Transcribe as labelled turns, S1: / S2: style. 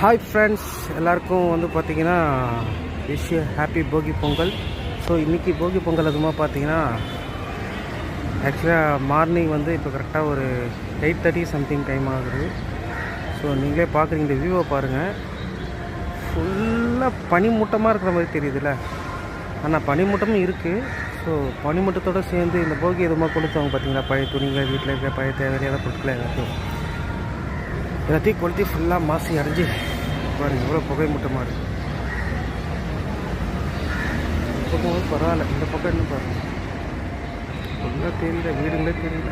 S1: Hi friends, எல்லாருக்கும் பார்த்தீங்கன்னா wish happy போகி Pongal. So இன்றைக்கி போகி பொங்கல் அதுமாக பார்த்தீங்கன்னா ஆக்சுவலாக மார்னிங் இப்போ கரெக்டாக ஒரு 8:30 சம்திங் டைம் ஆகுது. ஸோ நீங்களே பார்க்குறீங்க, இந்த வியூவை பாருங்கள். ஃபுல்லாக பனிமூட்டமாக இருக்கிற மாதிரி தெரியுதுல்ல, ஆனால் பனிமூட்டமும் இருக்குது. ஸோ பனிமூட்டத்தோடு சேர்ந்து இந்த போகி எதுவுமா கொளுத்தவங்க பார்த்தீங்களா, பழைய துணிகள், வீட்டில் இருக்க பழைய தேவையான பொருட்களை எல்லாத்தையும் கொளுத்தி ஃபுல்லாக மாசி அடைஞ்சி பாருங்கள் எவ்வளோ புகை மூட்டமாக இருக்குது. இந்த பக்கம் பரவாயில்ல, இந்த பக்கம் இன்னும் பாருங்கள் ஃபுல்லாக தெரியல, வீடுங்களே தெரியல.